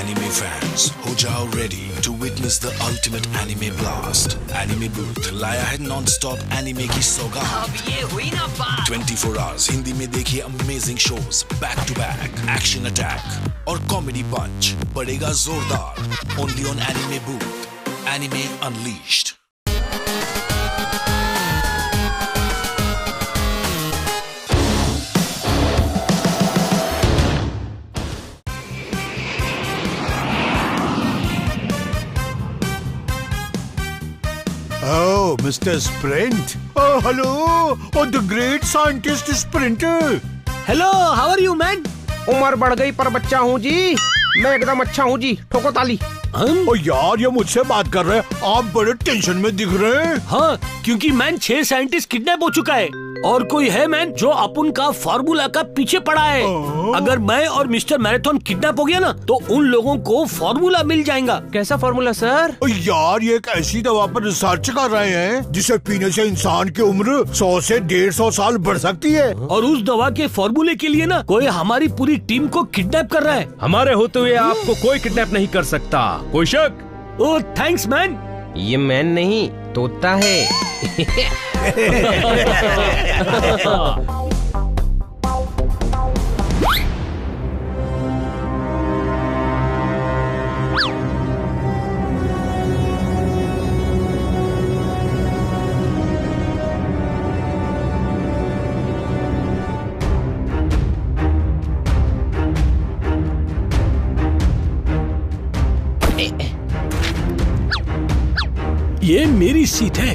Anime fans, हो जाओ ready to witness the ultimate anime blast. Anime Booth लाया है non-stop anime की सौगात. अब ये हुई ना बात. 24 hours हिंदी में देखिए amazing shows back to back, action attack और comedy punch पड़ेगा जोरदार. Only on Anime Booth. Anime Unleashed. Oh, Mr. Sprint. Oh, hello. Oh, the great scientist Sprinter. Hello, how are you man? उम्र बढ़ गई पर बच्चा हूँ जी. मैं एकदम अच्छा हूँ जी. ठोको ताली. ओ यार, ये मुझसे बात कर रहे हैं. आप बड़े टेंशन में दिख रहे हैं. हाँ, क्योंकि मैन 6 साइंटिस्ट किडनैप हो चुका है और कोई है मैन जो अपन का फार्मूला का पीछे पड़ा है. अगर मैं और मिस्टर मैराथन किडनैप हो गया ना तो उन लोगों को फार्मूला मिल जाएगा. कैसा फार्मूला सर? ओ यार, ये एक ऐसी दवा पर रिसर्च कर रहे हैं जिसे पीने से इंसान की उम्र 100 से 150 साल बढ़ सकती है. और उस दवा के फार्मूले के लिए ना कोई हमारी पूरी टीम को किडनैप कर रहा है. हमारे होते हुए आपको कोई किडनैप नहीं कर सकता. कोई शक? ओह थैंक्स मैन. ये मैन नहीं, तोता है. ये मेरी सीट है.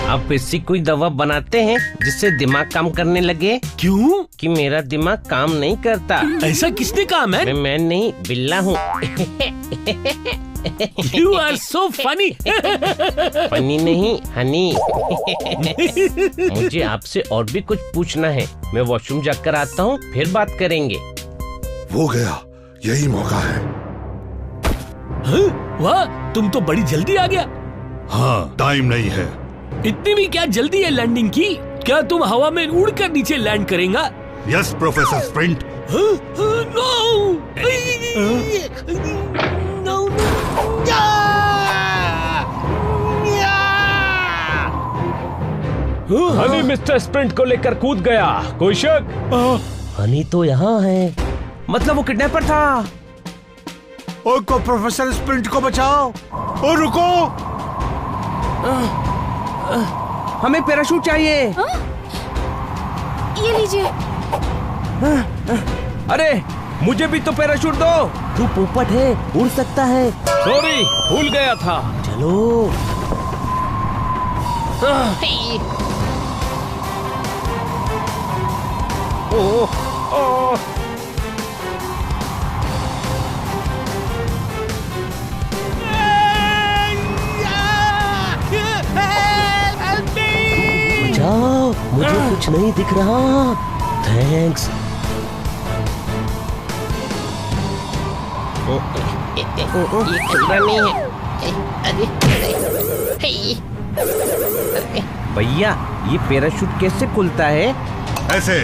आप ऐसी कोई दवा बनाते हैं जिससे दिमाग काम करने लगे? क्यों? कि मेरा दिमाग काम नहीं करता. ऐसा किसने कहा मैन? मैं नहीं, बिल्ला हूँ. You are so funny. Funny नहीं, हनी. मुझे आपसे और भी कुछ पूछना है. मैं वॉशरूम जाकर आता हूँ, फिर बात करेंगे. वो गया, यही मौका है. वाह, तुम तो बड़ी जल्दी आ गया. हाँ, टाइम नहीं है. इतनी भी क्या जल्दी है लैंडिंग की? क्या तुम हवा में उड़कर नीचे लैंड करेगा? Yes professor sprint. Honey mister sprint को लेकर कूद गया. कोई शक? हनी तो यहाँ है. मतलब वो किडनैपर था. ओ को प्रोफेसर स्प्रिंट को बचाओ. ओ रुको. हमें पैराशूट चाहिए. ये लीजिए. अरे मुझे भी तो पैराशूट दो. तू पोपट है, उड़ सकता है. सॉरी, भूल गया था. चलो. ओह. मुझे कुछ नहीं दिख रहा. थैंक्स. ये खुल नहीं है. भैया, ये पैराशूट कैसे खुलता है? ऐसे.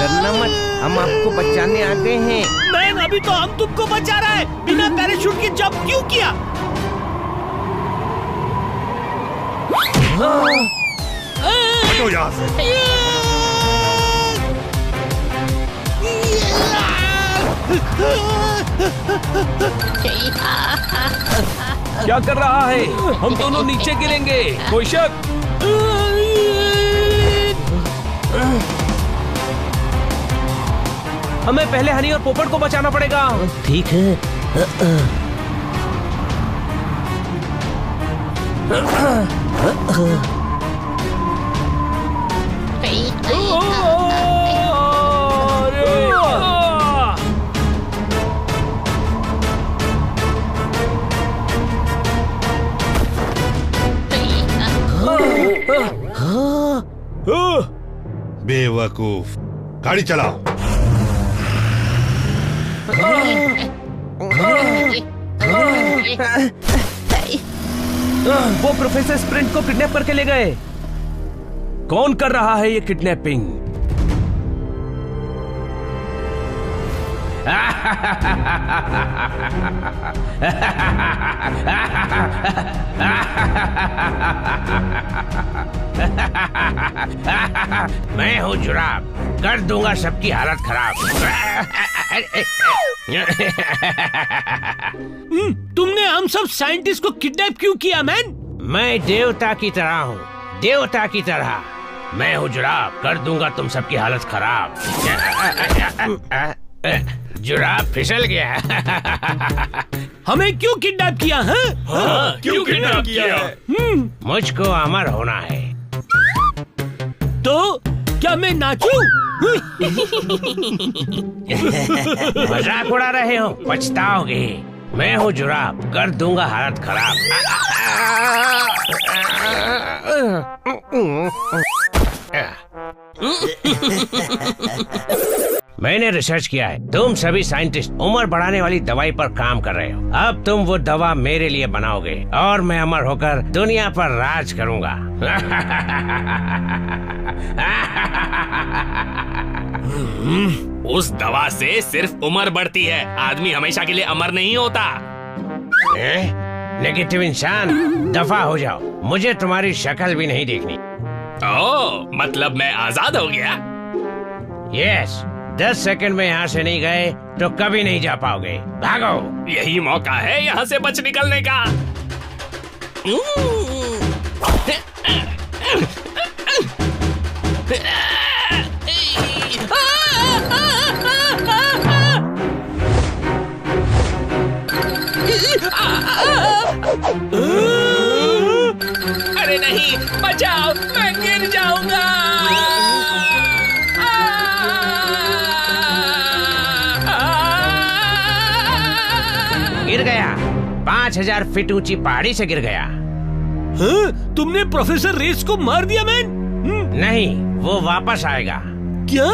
डरना मत, हम आपको बचाने आ गए हैं. मैन, अभी तो हम तुमको बचा रहा है. बिना पैराशूट के जंप क्यों किया? तो यहाँ से. क्या कर रहा है? हम दोनों नीचे गिरेंगे. कोई शक? हमें पहले हनी और पोपट को बचाना पड़ेगा. ठीक है. बेवकूफ, गाड़ी चलाओ। वो प्रोफेसर स्प्रिंट को किडनैप करके ले गए। कौन कर रहा है ये किडनैपिंग? मैं हूँ जुराब, कर दूंगा सबकी हालत खराब। तुमने हम सब साइंटिस्ट को किडनैप क्यों किया मैन? मैं देवता की तरह हूँ, देवता की तरह। मैं हूँ जुराब, कर दूंगा तुम सबकी हालत खराब। जुराब फिसल गया। हमें क्यों किडनैप किया है? क्यों किडनैप किया? मुझको अमर होना है। तो क्या मैं नाचूं? मजाक उड़ा रहे हो, पछताओगे। मैं हूँ जुराब, कर दूंगा हालत खराब। मैंने रिसर्च किया है, तुम सभी साइंटिस्ट उम्र बढ़ाने वाली दवाई पर काम कर रहे हो। अब तुम वो दवा मेरे लिए बनाओगे और मैं अमर होकर दुनिया पर राज करूंगा। उस दवा से सिर्फ उम्र बढ़ती है, आदमी हमेशा के लिए अमर नहीं होता। नेगेटिव इंसान, दफा हो जाओ, मुझे तुम्हारी शक्ल भी नहीं देखनी। ओह, मतलब मैं आजाद हो गया? यस, 10 सेकंड में यहाँ से नहीं गए तो कभी नहीं जा पाओगे। भागो, यही मौका है यहाँ से बच निकलने का। अरे नहीं, बचाओ, मैं गिर जाऊंगा। गिर गया, 5000 फीट ऊंची पहाड़ी से गिर गया। हाँ? तुमने प्रोफेसर रेस को मार दिया मैन? नहीं, वो वापस आएगा। क्या?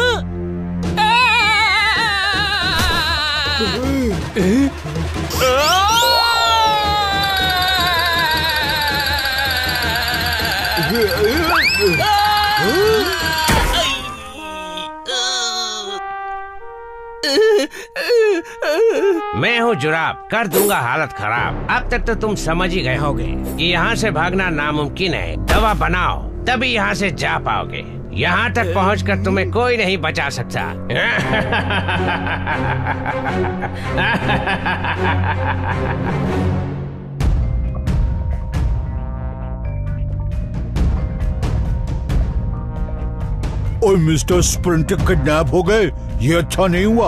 मैं हूँ जुराब, कर दूंगा हालत खराब। अब तक तो तुम समझ ही गए होगे कि यहाँ से भागना नामुमकिन है। दवा बनाओ, तभी यहाँ से जा पाओगे। यहाँ तक पहुँचकर तुम्हें कोई नहीं बचा सकता। और मिस्टर स्प्रिंट किडनैप हो गए, ये अच्छा नहीं हुआ।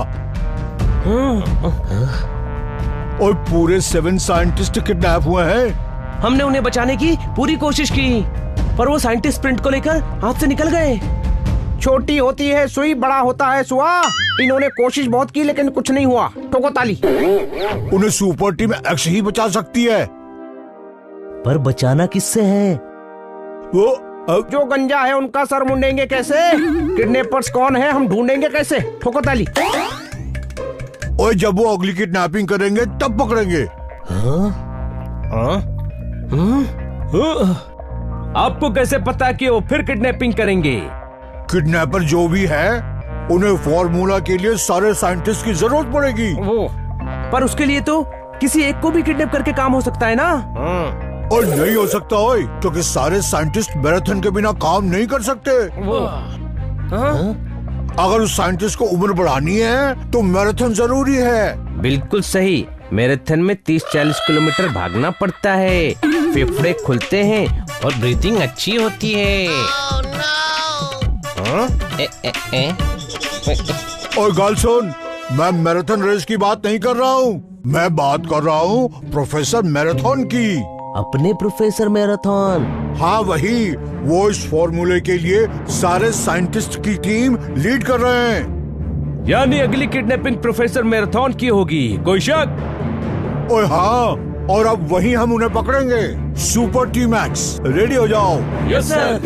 और पूरे 7 साइंटिस्ट किडनैप हुए हैं। हमने उन्हें बचाने की पूरी कोशिश की, पर वो साइंटिस्ट स्प्रिंट को लेकर हाथ से निकल गए। छोटी होती है सुई, बड़ा होता है सुआ। इन्होंने कोशिश बहुत की लेकिन कुछ नहीं हुआ। ठोको ताली। उन्हें सुपर टीम एक्स ही बचा सकती है। पर बचाना किससे है? वो जो गंजा है उनका सर मुंडेंगे कैसे? किडनैपर्स कौन है, हम ढूंढेंगे कैसे? ठोको ताली। और जब वो अगली किडनैपिंग करेंगे तब पकड़ेंगे। आपको कैसे पता कि वो फिर किडनैपिंग करेंगे? किडनैपर जो भी है, उन्हें फॉर्मूला के लिए सारे साइंटिस्ट की जरूरत पड़ेगी। पर उसके लिए तो किसी एक को भी किडनैप करके काम हो सकता है ना? और नहीं हो सकता हो, क्योंकि सारे साइंटिस्ट मैराथन के बिना काम नहीं कर सकते। अगर उस साइंटिस्ट को उम्र बढ़ानी है तो मैराथन जरूरी है। बिल्कुल सही। मैराथन में 30-40 किलोमीटर भागना पड़ता है, फेफड़े खुलते हैं और ब्रीथिंग अच्छी होती है। और गर्ल सुन, मैं मैराथन रेस की बात नहीं कर रहा हूँ, मैं बात कर रहा हूँ प्रोफेसर मैराथन की। अपने प्रोफेसर मैराथन? हाँ वही, वो इस फॉर्मूले के लिए सारे साइंटिस्ट की टीम लीड कर रहे हैं। यानी अगली किडनैपिंग प्रोफेसर मैराथन की होगी, कोई शक? ओए हाँ, और अब वही हम उन्हें पकड़ेंगे। सुपर टीम एक्स रेडी हो जाओ। Yes sir.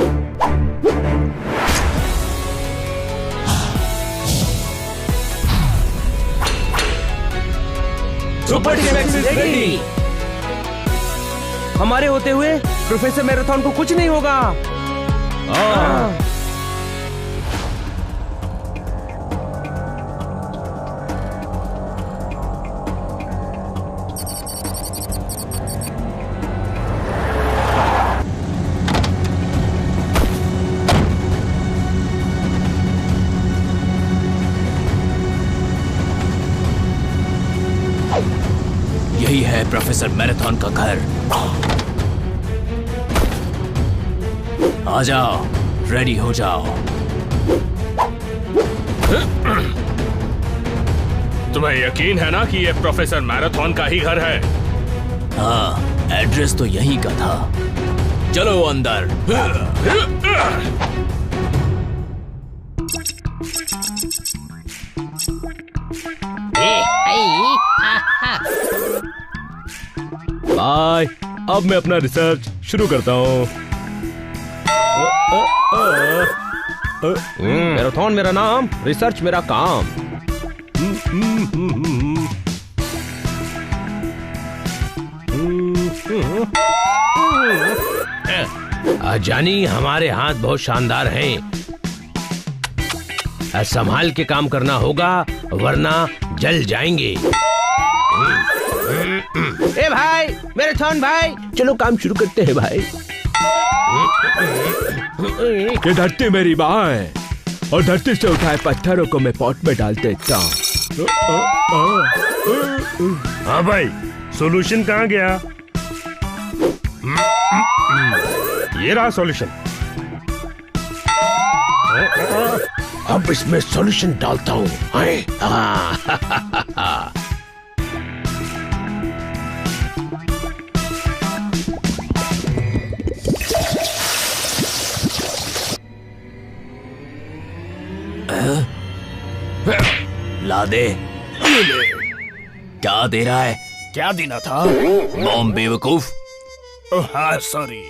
Super team x is ready. हमारे होते हुए प्रोफेसर मैराथन को कुछ नहीं होगा। यही है प्रोफेसर मैराथन का घर। आ जाओ, रेडी हो जाओ। तुम्हें यकीन है ना कि ये प्रोफेसर मैराथन का ही घर है? हाँ, एड्रेस तो यहीं का था। चलो अंदर। बाय। अब मैं अपना रिसर्च शुरू करता हूँ। मैराथन मेरा नाम, रिसर्च मेरा काम। जानी हमारे हाथ बहुत शानदार हैं। संभाल के काम करना होगा वरना जल जाएंगे। ए भाई, मैराथन भाई, चलो काम शुरू करते हैं भाई। ये धरती मेरी माँ है और धरती से उठाए पत्थरों को मैं पॉट में डाल देता हूँ। हाँ भाई, सॉल्यूशन कहाँ गया? ये रहा सॉल्यूशन। अब इसमें सॉल्यूशन डालता हूँ। ला दे। क्या दे रहा है? क्या देना था? बॉम्ब बेवकूफ। हाँ सॉरी।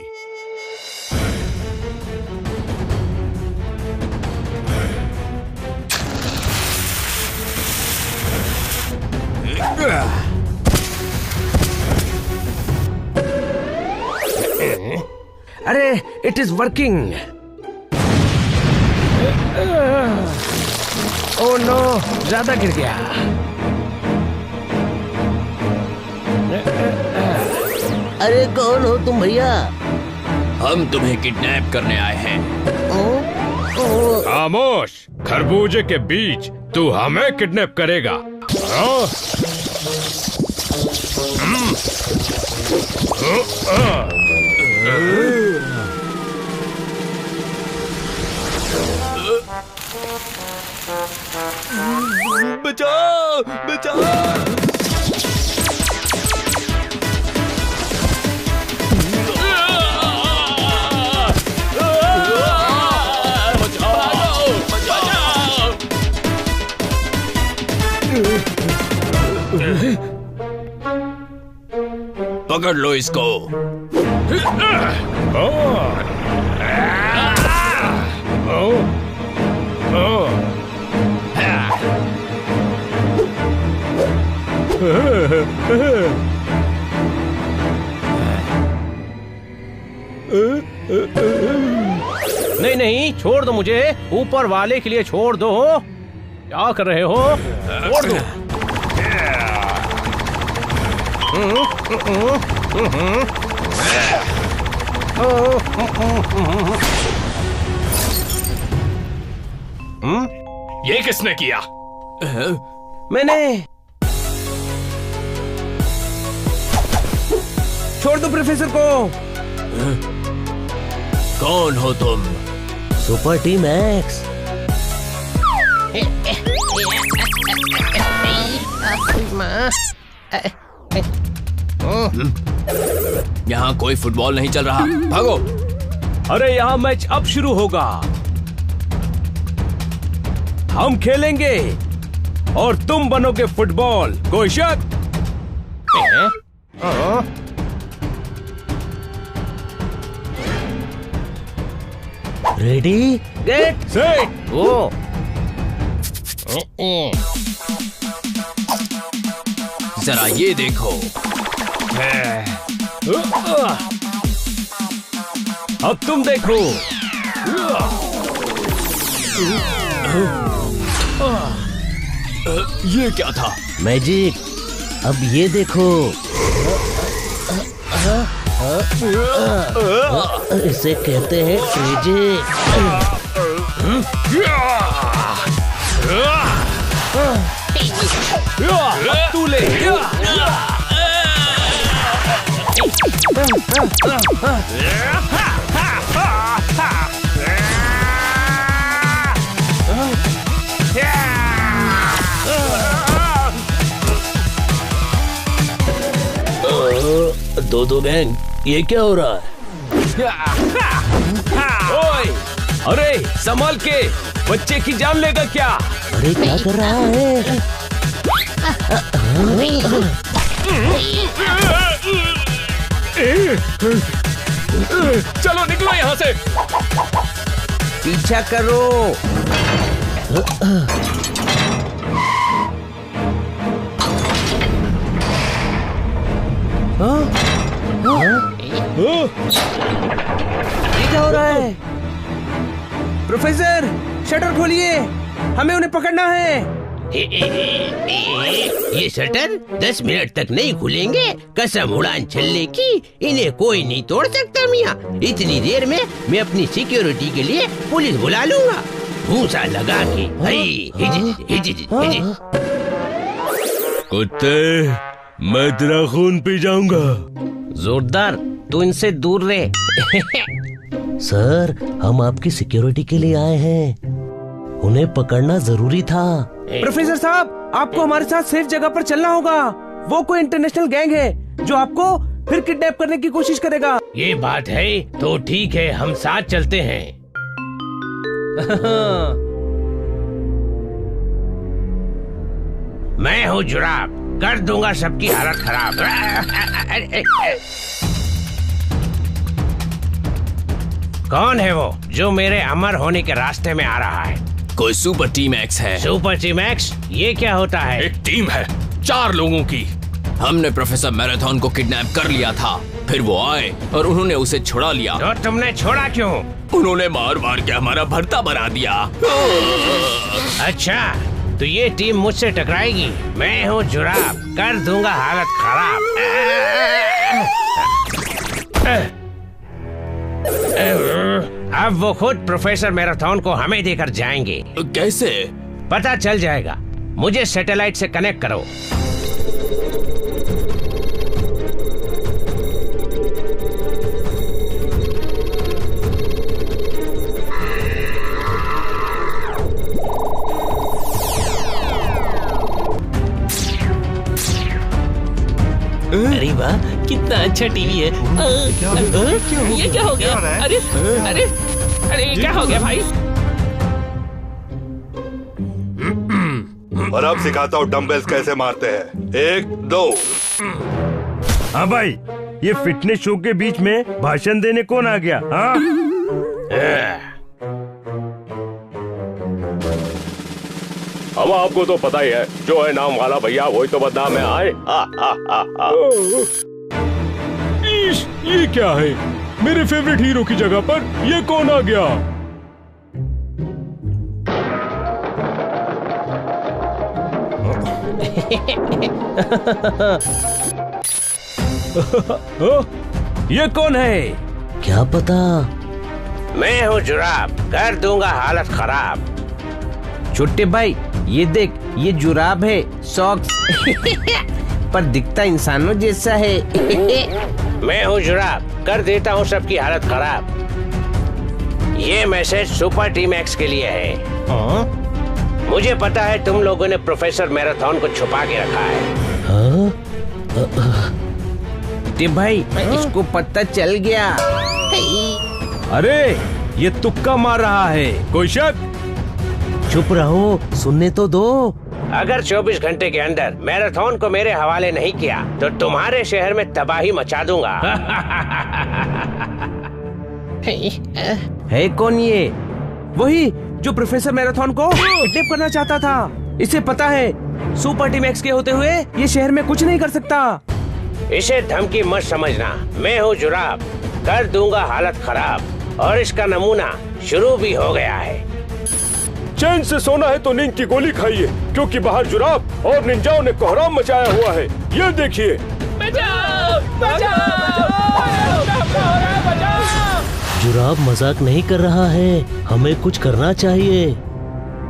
अरे it is working. Oh no, ज्यादा गिर गया। अरे कौन हो तुम भैया? हम तुम्हें किडनैप करने आए हैं। खामोश, खरबूजे के बीज, तू हमें किडनैप करेगा? बचाओ, बचाओ। पकड़ लो इसको। नहीं नहीं, छोड़ दो मुझे, ऊपर वाले के लिए छोड़ दो। क्या कर रहे हो? छोड़ दो। ये किसने किया? मैंने। छोड़ दो प्रोफेसर को। कौन हो तुम? Super team x. यहाँ कोई फुटबॉल नहीं चल रहा, भागो। अरे यहाँ मैच अब शुरू होगा। हम खेलेंगे और तुम बनोगे फुटबॉल, कोई शक? Ready get set go. जरा ये देखो। अब तुम देखो। ये क्या था? मैजिक। अब ये देखो। इसे कहते हैं ट्रेजिक। तू ले। दो गैंग, ये क्या हो रहा है? ओए, अरे संभाल के, बच्चे की जान लेगा क्या? अरे क्या कर रहा है? चलो निकलो यहाँ से। पीछा करो। ये क्या हो रहा है? प्रोफेसर, शटर खोलिए, हमें उन्हें पकड़ना है। ये शटर 10 मिनट तक नहीं खुलेंगे। कसम उड़ान छल्ले की, इन्हें कोई नहीं तोड़ सकता मियाँ। इतनी देर में मैं अपनी सिक्योरिटी के लिए पुलिस बुला लूंगा। भूसा लगा के। कुत्ते, मैं तेरा खून पी जाऊंगा। जोरदार, तू इनसे दूर रहे। सर, हम आपकी सिक्योरिटी के लिए आए हैं। उन्हें पकड़ना जरूरी था। प्रोफेसर साहब, आपको हमारे साथ सेफ जगह पर चलना होगा। वो कोई इंटरनेशनल गैंग है जो आपको फिर किडनैप करने की कोशिश करेगा। ये बात है तो ठीक है, हम साथ चलते हैं। मैं हूँ जुराब, कर दूंगा सबकी हालत खराब। कौन है वो जो मेरे अमर होने के रास्ते में आ रहा है? कोई सुपर टीम एक्स है। Super team x? ये क्या होता है? एक टीम है 4 लोगों की। हमने प्रोफेसर मैराथन को किडनैप कर लिया था, फिर वो आए और उन्होंने उसे छुड़ा लिया। तो तुमने छोड़ा क्यों? उन्होंने मार मार के हमारा भर्ता बना दिया। अच्छा, तो ये टीम मुझसे टकराएगी। मैं हूँ जुराब, कर दूंगा हालत खराब। अब वो खुद प्रोफेसर मैराथन को हमें देकर जाएंगे। कैसे? पता चल जाएगा। मुझे सैटेलाइट से कनेक्ट करो। अरे वाह, कितना अच्छा टीवी है। ये क्या हो गया? अरे अरे अरे ये क्या हो गया भाई? और अब सिखाता हूँ डंबल्स कैसे मारते हैं। 1 2। हाँ भाई, ये फिटनेस शो के बीच में भाषण देने कौन आ गया? हाँ? अब आपको तो पता ही है, जो है नाम वाला भैया वही तो बदनाम है। आए ये क्या है? मेरे फेवरेट हीरो की जगह पर ये कौन आ गया? ये कौन है? क्या पता। मैं हूँ जुराब, कर दूंगा हालत खराब। छोटे भाई, ये देख, ये जुराब है, सॉक्स। पर दिखता इंसानों जैसा है। मैं हूँ जुराब, कर देता हूँ सबकी हालत खराब। ये मैसेज सुपर टीम एक्स के लिए है। मुझे पता है तुम लोगों ने प्रोफेसर मैराथन को छुपा के रखा है। टिप भाई, इसको पता चल गया। अरे, ये तुक्का मार रहा है। कोई शक? चुप रहो, सुनने तो दो। अगर 24 घंटे के अंदर मैराथन को मेरे हवाले नहीं किया तो तुम्हारे शहर में तबाही मचा दूंगा। है कौन ये? वही जो प्रोफेसर मैराथन को किडनैप करना चाहता था। इसे पता है सुपर टीम एक्स के होते हुए ये शहर में कुछ नहीं कर सकता। इसे धमकी मत समझना, मैं हूँ जुराब, कर दूंगा हालत खराब। और इसका नमूना शुरू भी हो गया है। चैन से सोना है तो नींद की गोली खाइए, क्योंकि बाहर जुराब और निंजाओं ने कोहराम मचाया हुआ है। ये देखिए। जुराब मजाक नहीं कर रहा है, हमें कुछ करना चाहिए।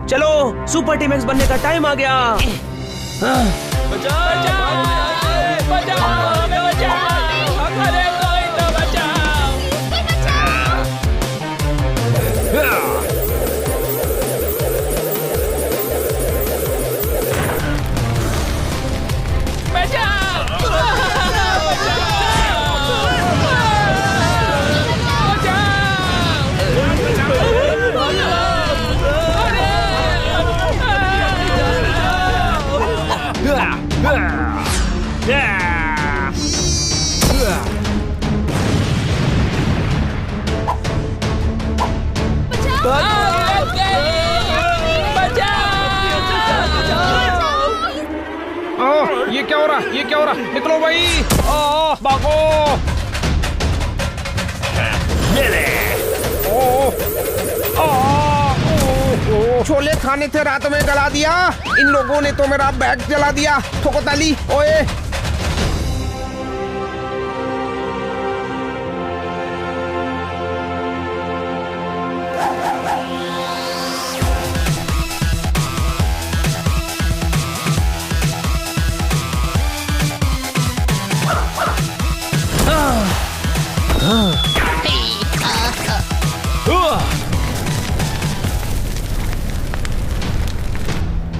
चलो, सुपर टीम एक्स बनने का टाइम आ गया। ये क्या हो रहा, ये क्या हो रहा? निकलो भाई, भागो। छोले खाने थे, रात में गला दिया। इन लोगों ने तो मेरा बैग जला दिया। ठोको ताली, ओए।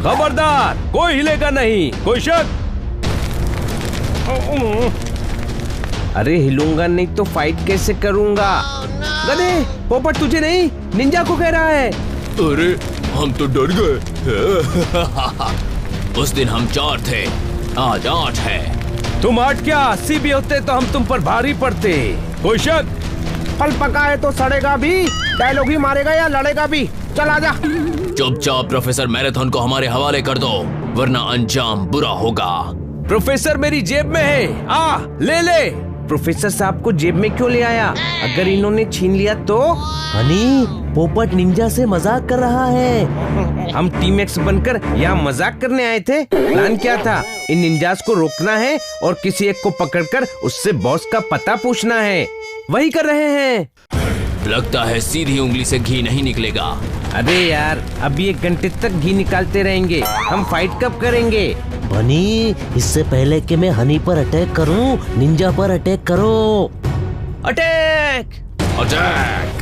खबरदार, कोई हिलेगा नहीं, कोई शक? अरे हिलूंगा नहीं तो फाइट कैसे करूंगा? गधे, पोपट तुझे नहीं, निंजा को कह रहा है। अरे हम तो डर गए। उस दिन हम 4 थे, आज 8 है। तुम 8 क्या 80 भी होते तो हम तुम पर भारी पड़ते। कोई शक? फल पका है तो सड़ेगा भी, डायलॉग ही मारेगा या लड़ेगा भी। चल आजा। चुपचाप प्रोफेसर मैराथन को हमारे हवाले कर दो, वरना अंजाम बुरा होगा। प्रोफेसर मेरी जेब में है, आ ले ले। प्रोफेसर साहब को जेब में क्यों ले आया? अगर इन्होंने छीन लिया तो? हनी, पोपट निंजा से मजाक कर रहा है। हम टीम एक्स बनकर यहाँ मजाक करने आए थे। प्लान क्या था? इन निंजास को रोकना है और किसी एक को पकड़कर उससे बॉस का पता पूछना है। वही कर रहे हैं। लगता है सीधी उंगली से घी नहीं निकलेगा। अरे यार, अभी 1 घंटे तक घी निकालते रहेंगे। हम फाइट कब करेंगे? हनी, इससे पहले कि मैं हनी पर अटैक करूं, निंजा पर अटैक करो। अटैक! अटैक!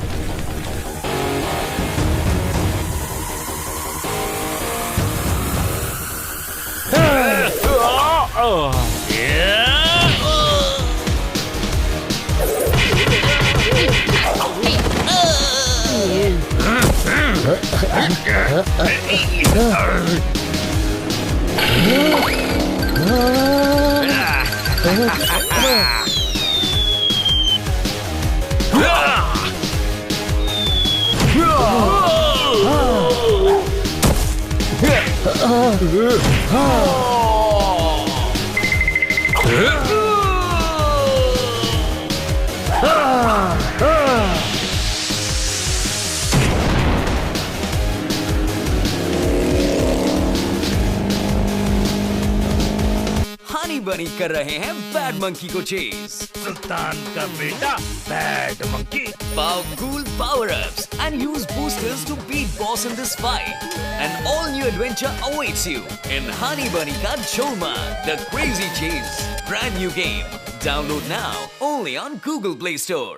हनी बनी कर रहे हैं बैड मंकी को चेज। सुल्तान का बेटा bad monkey. Powerful power-ups and use boosters to beat boss in this fight. An all-new adventure awaits you in Honey Bunny Ka Cholma, the Crazy Chase. Brand new game. Download now only on Google Play Store.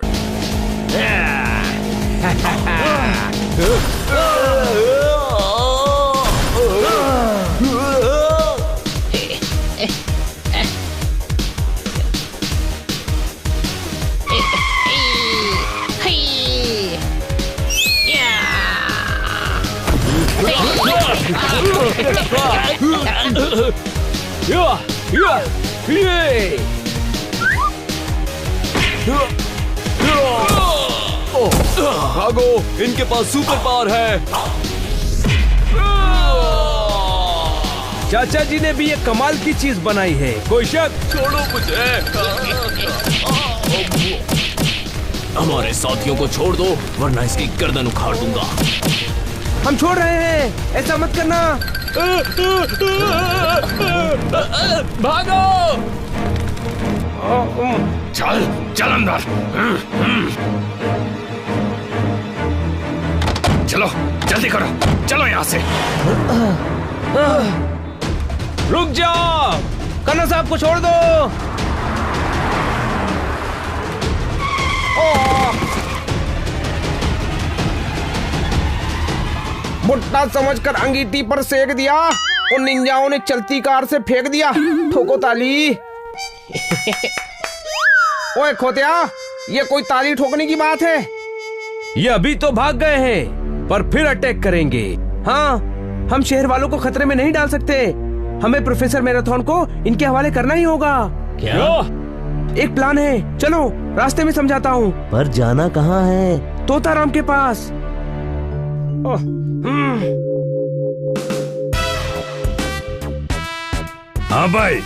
भागो, इनके पास super power है। चाचा जी ने भी ये कमाल की चीज बनाई है, कोई शक? छोड़ो मुझे। हमारे साथियों को छोड़ दो वरना इसकी गर्दन उखाड़ दूंगा। हम छोड़ रहे हैं, ऐसा मत करना। भागो। चल चल अंदर। चलो जल्दी करो, चलो यहाँ से। रुक जाओ, कन्ना साहब को छोड़ दो। भुट्टा समझकर अंगीठी पर सेक दिया और निंजाओं ने चलती कार से फेंक दिया। ठोको ताली। ओए खोतिया, ये कोई ताली ठोकने की बात है? ये अभी तो भाग गए हैं, पर फिर अटैक करेंगे। हाँ, हम शहर वालों को खतरे में नहीं डाल सकते। हमें प्रोफेसर मैराथन को इनके हवाले करना ही होगा। क्या? एक प्लान है, चलो रास्ते में समझाता हूँ। पर जाना कहाँ है? तोताराम के पास। हाँ भाई,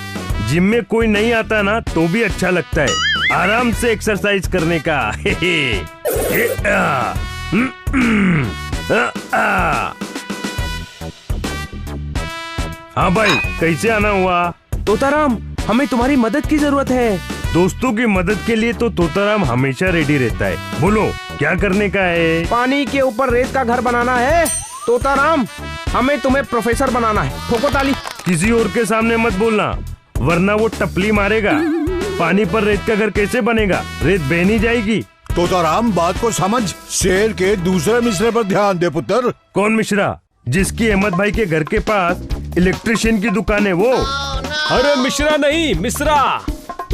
जिम में कोई नहीं आता ना तो भी अच्छा लगता है, आराम से एक्सरसाइज करने का। हाँ भाई, कैसे आना हुआ? तोताराम, हमें तुम्हारी मदद की जरूरत है। दोस्तों की मदद के लिए तो तोताराम हमेशा रेडी रहता है। बोलो क्या करने का है? पानी के ऊपर रेत का घर बनाना है। तोताराम, हमें तुम्हें प्रोफेसर बनाना है। ठोको ताली। किसी और के सामने मत बोलना, वरना वो टपली मारेगा। पानी पर रेत का घर कैसे बनेगा? रेत बह नहीं जाएगी। तोताराम, बात को समझ। शेर के दूसरे मिसरे पर ध्यान दे पुत्र। कौन मिश्रा? जिसकी अहमद भाई के घर के पास इलेक्ट्रिशियन की दुकान है वो? अरे मिश्रा नहीं, मिश्रा।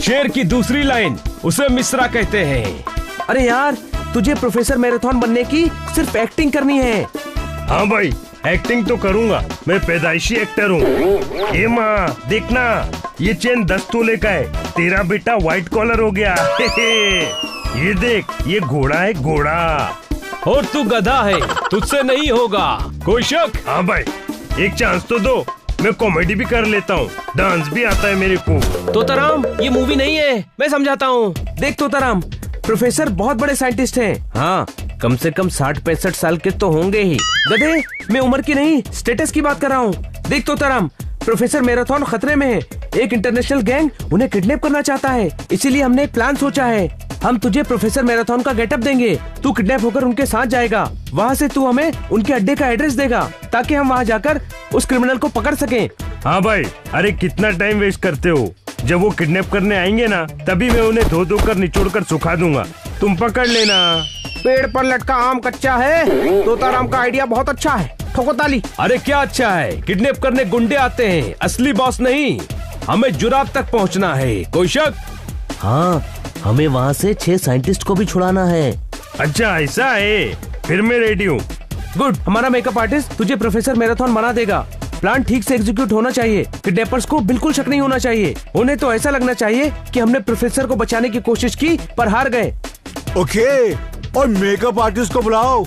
शेर की दूसरी लाइन, उसे मिश्रा कहते हैं। अरे यार, तुझे प्रोफेसर मैराथन बनने की सिर्फ एक्टिंग करनी है। हाँ भाई, एक्टिंग तो करूँगा, मैं पैदाइशी एक्टर हूँ। ए माँ देखना, ये चेन 10 तोले का है, तेरा बेटा व्हाइट कॉलर हो गया। ये देख, ये घोड़ा है, घोड़ा। और तू गधा है, तुझसे नहीं होगा, कोई शक? हाँ भाई, एक चांस तो दो, मैं कॉमेडी भी कर लेता हूँ, डांस भी आता है मेरे को। तोताराम, ये मूवी नहीं है, मैं समझाता हूँ। देख तोताराम, प्रोफेसर बहुत बड़े साइंटिस्ट हैं। हाँ, कम से कम 60-65 साल के तो होंगे ही। गधे, मैं उम्र की नहीं, स्टेटस की बात कर रहा हूँ। देख तोताराम, प्रोफेसर मैराथन खतरे में है। एक इंटरनेशनल गैंग उन्हें किडनैप करना चाहता है, इसीलिए हमने एक प्लान सोचा है। हम तुझे प्रोफेसर मैराथन का गेटअप देंगे, तू किडनैप होकर उनके साथ जाएगा। वहाँ से तू हमें उनके अड्डे का एड्रेस देगा, ताकि हम वहाँ जाकर उस क्रिमिनल को पकड़ सकें। हाँ भाई, अरे कितना टाइम वेस्ट करते हो? जब वो किडनैप करने आएंगे ना, तभी मैं उन्हें धो कर निचोड़ कर सुखा दूंगा, तुम पकड़ लेना। पेड़ पर लटका आम कच्चा है। तोताराम का आइडिया बहुत अच्छा है। ठोको ताली। अरे क्या अच्छा है? किडनैप करने गुंडे आते हैं, असली बॉस नहीं। हमें जुराब तक पहुंचना है, कोई शक? हाँ, हमें वहाँ से 6 साइंटिस्ट को भी छुड़ाना है। अच्छा ऐसा है, फिर मैं रेडी हूँ। गुड, हमारा मेकअप आर्टिस्ट तुझे प्रोफेसर मैराथन बना देगा। प्लान ठीक से एग्जीक्यूट होना चाहिए, किडनैपर्स को बिल्कुल शक नहीं होना चाहिए। उन्हें तो ऐसा लगना चाहिए कि हमने प्रोफेसर को बचाने की कोशिश की पर हार गए। ओके, और मेकअप आर्टिस्ट को बुलाओ।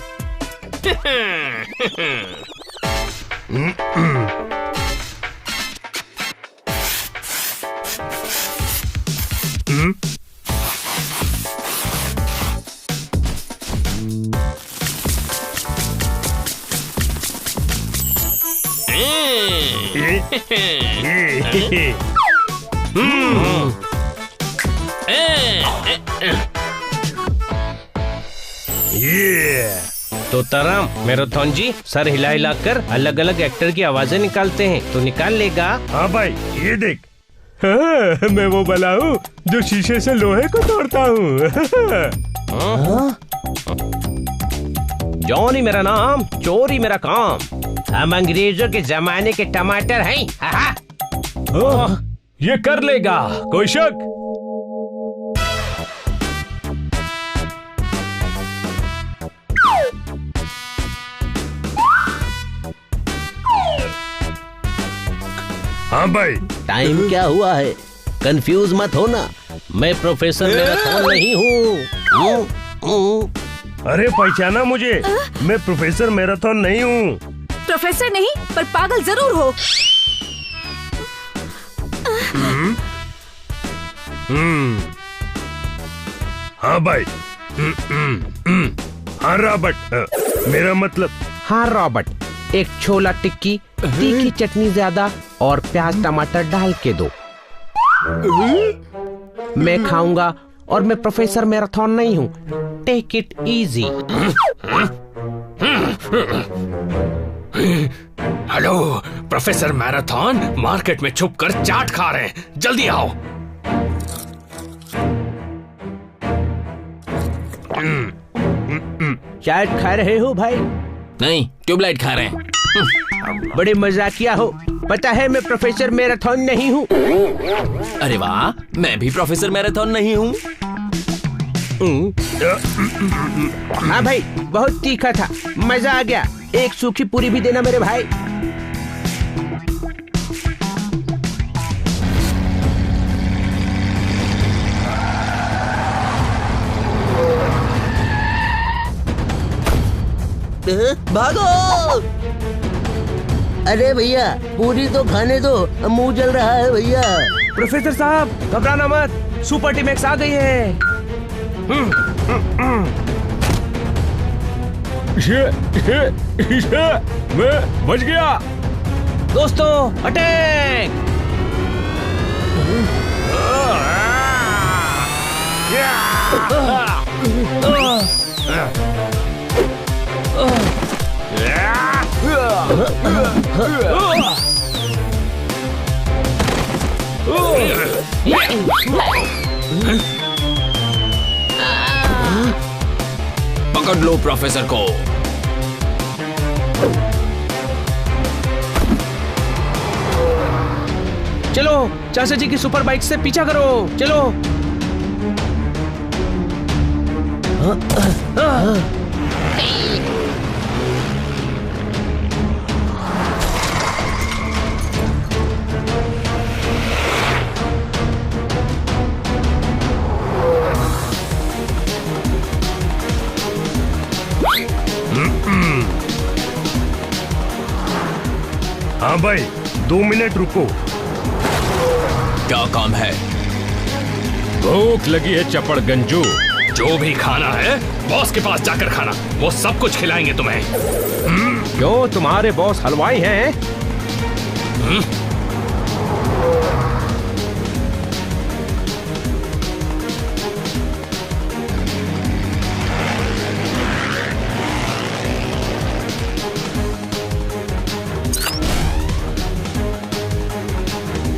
तोताराम, मैराथन जी सर हिला हिला कर अलग अलग एक्टर की आवाजें निकालते हैं, तो निकाल लेगा? हाँ भाई, ये देख। हाँ, मैं वो बला हूँ जो शीशे से लोहे को तोड़ता हूँ। जॉनी मेरा नाम, चोरी मेरा काम। हम अंग्रेजों के जमाने के टमाटर हैं। ये कर लेगा, कोई शक? हाँ भाई, टाइम क्या हुआ है? कंफ्यूज मत होना, मैं प्रोफेसर मैराथन नहीं हूँ। अरे पहचाना मुझे? मैं प्रोफेसर मैराथन नहीं हूँ। प्रोफेसर नहीं, पर पागल जरूर हो। हाँ भाई। हाँ रॉबर्ट, मेरा मतलब। हाँ रॉबर्ट, एक छोला टिक्की, तीखी चटनी ज्यादा और प्याज टमाटर डाल के दो। मैं खाऊंगा और मैं प्रोफेसर मैराथन नहीं हूँ। Take it easy. Hello professor marathon, market में छुप कर चाट खा रहे हैं, जल्दी आओ। चाट खा रहे हो भाई? नहीं, ट्यूबलाइट खा रहे हैं। बड़े मजाकिया हो। पता है मैं प्रोफेसर मैराथन नहीं हूँ। अरे वाह, मैं भी प्रोफेसर मैराथन नहीं हूँ। हाँ भाई, बहुत तीखा था, मजा आ गया। एक सूखी पूरी भी देना मेरे भाई। भागो! अरे भैया, पूरी तो खाने दो, मुंह जल रहा है भैया। प्रोफेसर साहब घबराना मत, सुपर टीम एक्स आ गई है। ये, मैं बच गया। दोस्तों अटैक! पकड़ लो प्रोफेसर को। चलो चाचा जी की सुपर बाइक से पीछा करो, चलो। हाँ भाई, 2 मिनट रुको। क्या काम है? भूख लगी है चपड़ गंजू। जो भी खाना है बॉस के पास जाकर खाना, वो सब कुछ खिलाएंगे तुम्हें। क्यों, तुम्हारे बॉस हलवाई हैं?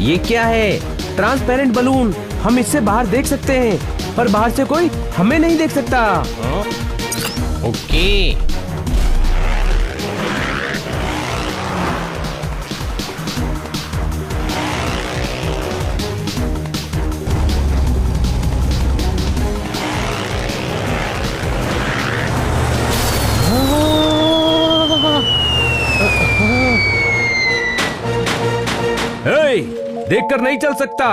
ये क्या है? Transparent balloon. हम इससे बाहर देख सकते हैं, पर बाहर से कोई हमें नहीं देख सकता। ओके। देखकर नहीं चल सकता,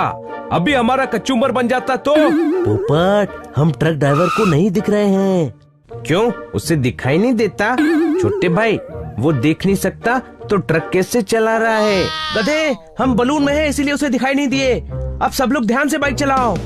अभी हमारा कचूमर बन जाता तो। पोपट, हम ट्रक ड्राइवर को नहीं दिख रहे हैं। क्यों, उसे दिखाई नहीं देता? छोटे भाई, वो देख नहीं सकता तो ट्रक कैसे चला रहा है? गधे, हम बलून में हैं इसीलिए उसे दिखाई नहीं दिए। अब सब लोग ध्यान से बाइक चलाओ।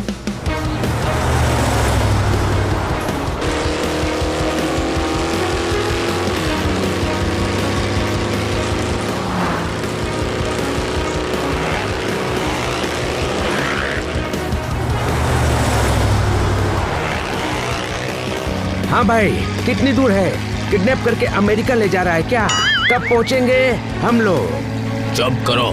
हाँ भाई, कितनी दूर है? किडनैप करके अमेरिका ले जा रहा है क्या? कब पहुंचेंगे हम लोग? जब करो।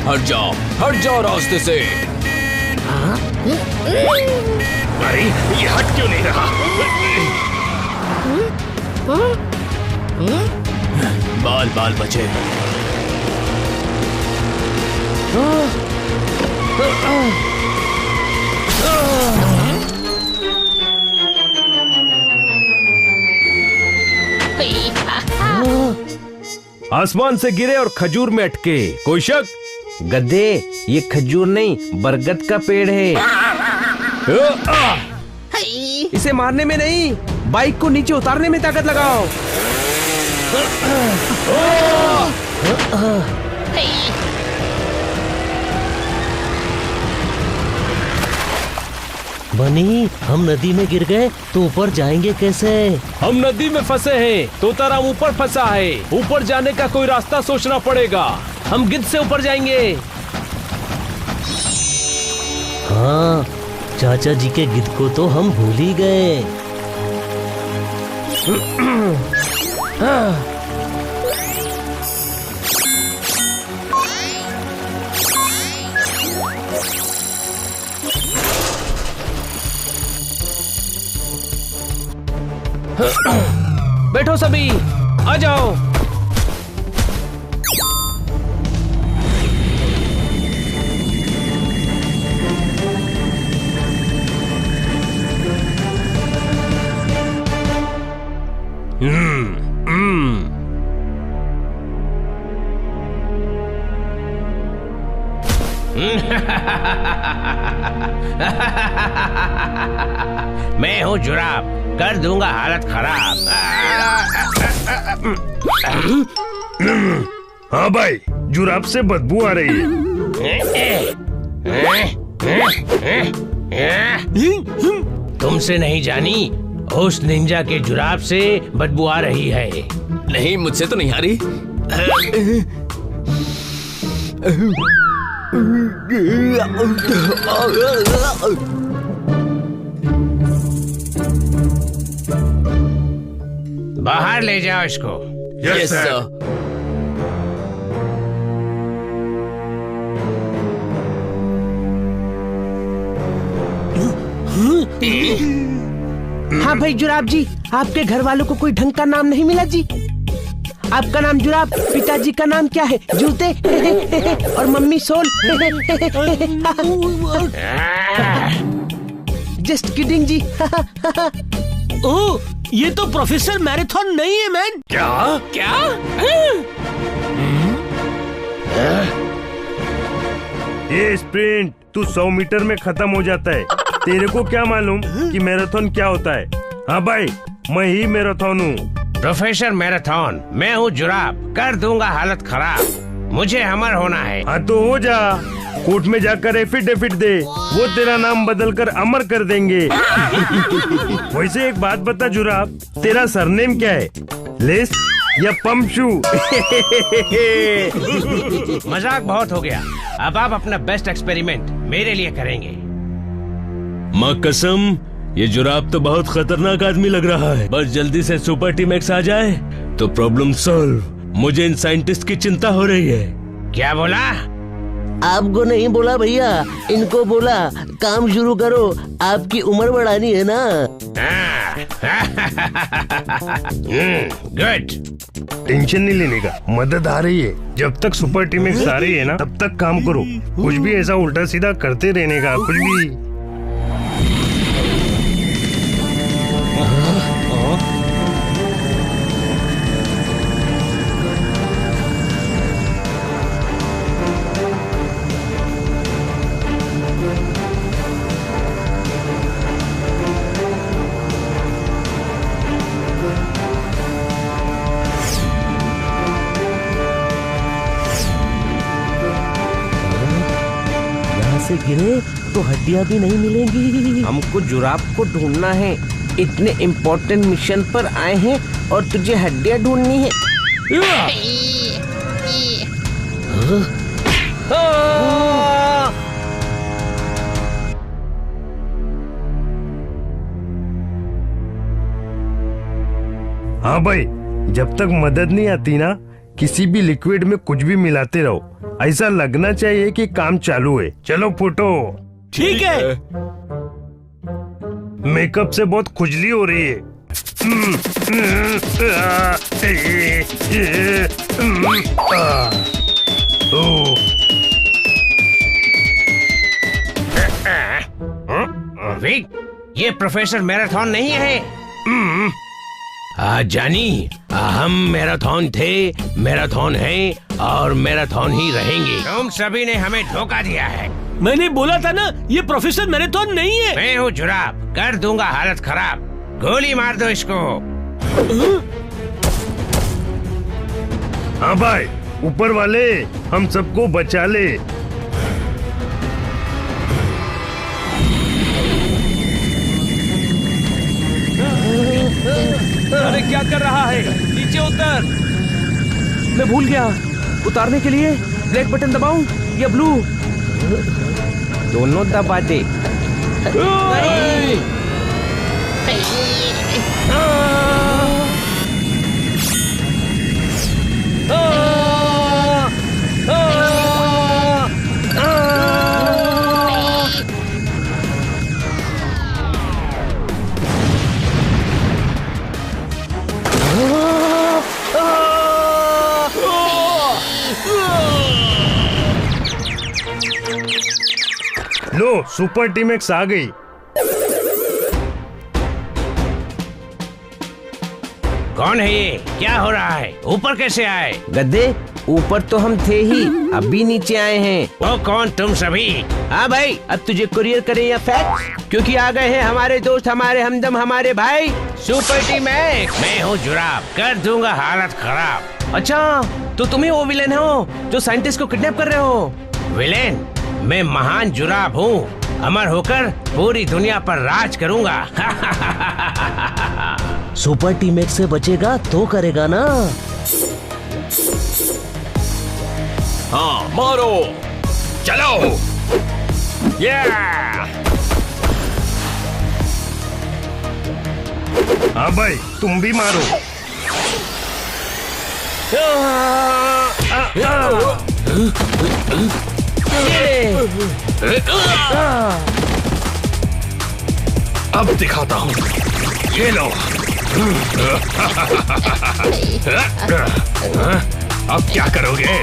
हट जाओ रास्ते से। अरे ये हट क्यों नहीं रहा? बाल बाल बचे। आसमान से गिरे और खजूर में अटके, कोई शक? गधे, ये खजूर नहीं बरगद का पेड़ है। इसे मारने में नहीं, बाइक को नीचे उतारने में ताकत लगाओ। बनी, हम नदी में गिर गए तो ऊपर जाएंगे कैसे? हम नदी में फंसे हैं, तोताराम ऊपर फंसा है। ऊपर जाने का कोई रास्ता सोचना पड़ेगा। हम गिद्ध से ऊपर जाएंगे। हाँ, चाचा जी के गिद्ध को तो हम भूल ही गए। बैठो सभी, आ जाओ। मैं हूँ जुराब, कर दूंगा हालत खराब। हाँ भाई, जुराब से बदबू आ रही है। तुमसे नहीं जानी, उस निंजा के जुराब से बदबू आ रही है। नहीं, मुझसे तो नहीं आ रही। बाहर ले जाओ इसको। Yes sir. हाँ भाई जुराब जी, आपके घर वालों को कोई ढंग का नाम नहीं मिला जी? आपका नाम जुराब, पिताजी का नाम क्या है? जूते और मम्मी सोल। जस्ट किडिंग जी। ओह, ये तो प्रोफेसर मैराथन नहीं है मैन। क्या? ये स्प्रिंट तू 100 मीटर में खत्म हो जाता है। तेरे को क्या मालूम कि मैराथन क्या होता है? हाँ भाई, मैं ही मैराथन हूँ। प्रोफेसर मैराथन, मैं हूँ जुराब, कर दूंगा हालत खराब। मुझे अमर होना है। हाँ तो हो जा, कोर्ट में जाकर एफिडेविट दे, वो तेरा नाम बदलकर अमर कर देंगे। वैसे एक बात बता जुराब, तेरा सरनेम क्या है? लेस या पम्पशू? मजाक बहुत हो गया। अब आप अपना बेस्ट एक्सपेरिमेंट मेरे लिए करेंगे। माँ कसम, ये जुराब तो बहुत खतरनाक आदमी लग रहा है। बस जल्दी से सुपर टीम एक्स आ जाए तो प्रॉब्लम सॉल्व। मुझे इन साइंटिस्ट की चिंता हो रही है। क्या बोला? आपको नहीं बोला भैया, इनको बोला। काम शुरू करो, आपकी उम्र बढ़ानी है ना। गुड। टेंशन नहीं लेने का, मदद आ रही है। जब तक सुपर टीम एक्स आ रही है ना, तब तक काम करो। कुछ भी ऐसा उल्टा सीधा करते रहने का, कुछ भी। गिरे तो हड्डियां भी नहीं मिलेंगी। हमको जुराब को ढूंढना है। इतने इम्पोर्टेंट मिशन पर आए हैं और तुझे हड्डियां ढूंढनी है। हाँ भाई, जब तक मदद नहीं आती ना, किसी भी लिक्विड में कुछ भी मिलाते रहो। ऐसा लगना चाहिए कि काम चालू है। चलो फोटो। ठीक है। मेकअप से बहुत खुजली हो रही है। विक, ये प्रोफेसर मैराथन नहीं है। जानी, हम मैराथन थे, मैराथन हैं और मैराथन ही रहेंगे। तुम सभी ने हमें धोखा दिया है। मैंने बोला था ना, ये प्रोफेसर मैराथन नहीं है। मैं हूँ जुराब, कर दूंगा हालत खराब। गोली मार दो इसको। हाँ भाई, ऊपर वाले हम सबको बचा ले। अरे क्या कर रहा है? नीचे उतर। मैं भूल गया, उतारने के लिए ब्लैक बटन दबाऊं या ब्लू? दोनों दबा दे। लो, सुपर टीम एक्स आ गई। कौन है ये? क्या हो रहा है? ऊपर कैसे आए? गद्दे, ऊपर तो हम थे ही, अभी नीचे आए हैं। वो कौन तुम सभी? हाँ भाई, अब तुझे कुरियर करें या फैक्स? क्योंकि आ गए हैं हमारे दोस्त, हमारे हमदम, हमारे भाई सुपर टीम एक्स। मैं हूँ जुराब, कर दूंगा हालत खराब। अच्छा, तो तुम्ही वो विलेन हो जो साइंटिस्ट को किडनैप कर रहे हो? विलेन? मैं महान जुराब हूँ, अमर होकर पूरी दुनिया पर राज करूंगा। सुपर टीम एक्स से बचेगा तो करेगा ना। हाँ, मारो, चलो। हाँ भाई, तुम भी मारो। अब दिखाता हूँ, ये लो। अब क्या करोगे?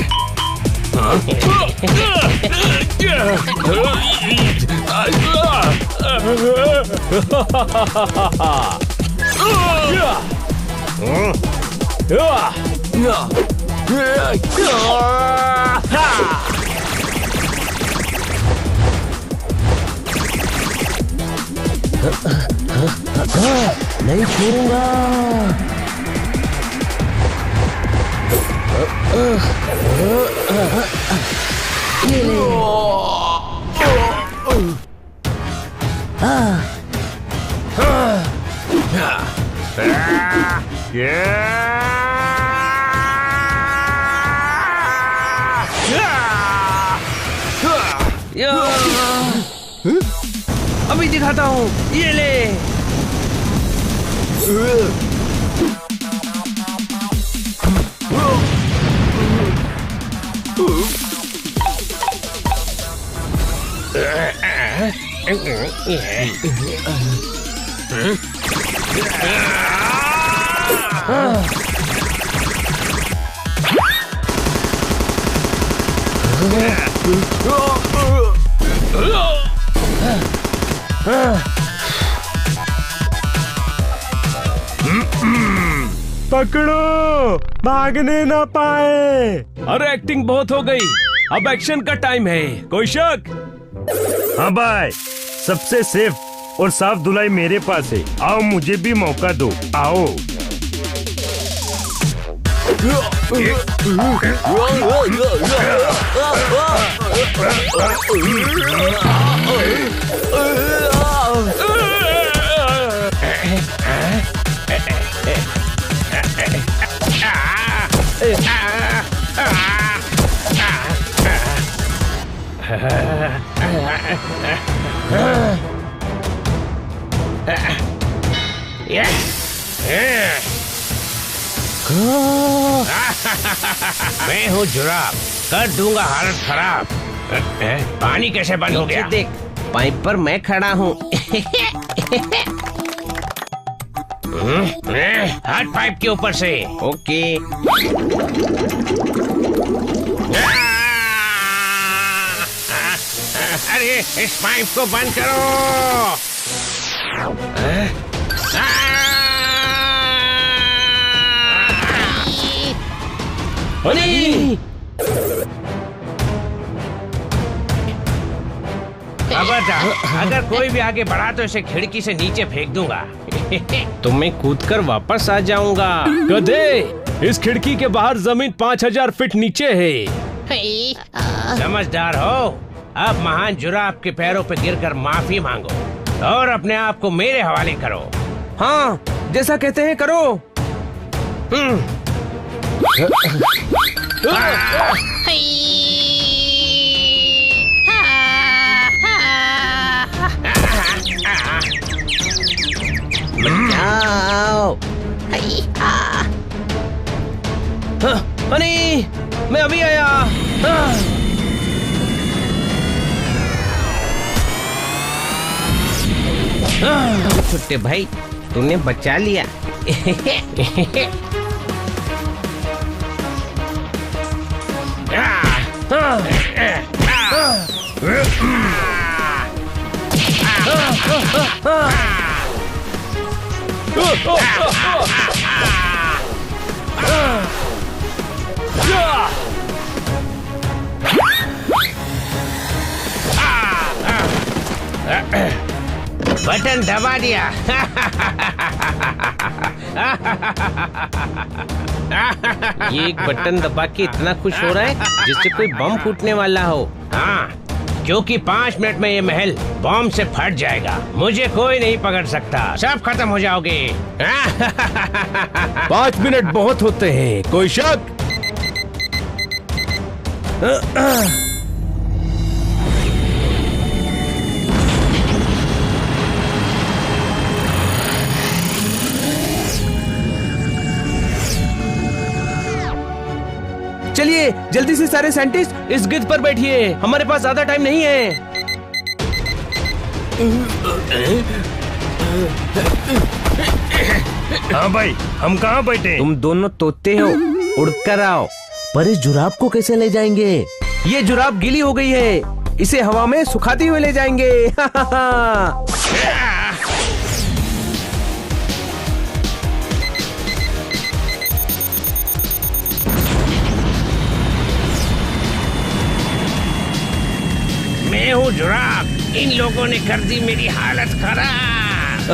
नहीं छोड़ूंगा। ये ले। अभी दिखाता हूँ, ये ले। पकड़ो, भागने ना पाए। अरे एक्टिंग बहुत हो गई, अब एक्शन का टाइम है। कोई शक? हाँ भाई, सबसे सेफ और साफ धुलाई मेरे पास है। आओ, मुझे भी मौका दो। आओ। मैं हूँ जुराब, कर दूंगा हालत खराब। पानी कैसे बंद हो गया? देख, पाइप पर मैं खड़ा हूँ। हट पाइप के ऊपर से। ओके। अरे इस पाइप को बंद करो। हनी। खबरदार, अगर कोई भी आगे बढ़ा तो इसे खिड़की से नीचे फेंक दूंगा। तो मैं कूदकर वापस आ जाऊंगा। गधे, इस खिड़की के बाहर जमीन 5000 फीट नीचे है। समझदार हो, अब महान जुराफ के पैरों पे गिरकर माफी मांगो और अपने आप को मेरे हवाले करो। हाँ, जैसा कहते हैं करो। हनी, मैं अभी आया। छोटे भाई, तूने बचा लिया। बटन दबा दिया। ये एक बटन दबा के इतना खुश हो रहा है जिससे कोई बम फूटने वाला हो। हाँ, क्योंकि 5 मिनट में ये महल बम से फट जाएगा। मुझे कोई नहीं पकड़ सकता, सब खत्म हो जाओगे। 5 मिनट बहुत होते हैं, कोई शक? चलिए जल्दी से सारे साइंटिस्ट इस गिद्ध पर बैठिए, हमारे पास ज्यादा टाइम नहीं है। हाँ भाई, हम कहाँ बैठे? तुम दोनों तोते हो, उड़कर आओ। पर इस जुराब को कैसे ले जाएंगे? ये जुराब गीली हो गई है, इसे हवा में सुखाते हुए ले जाएंगे। मैं हूँ जुराफ, इन लोगों ने कर दी मेरी हालत खराब।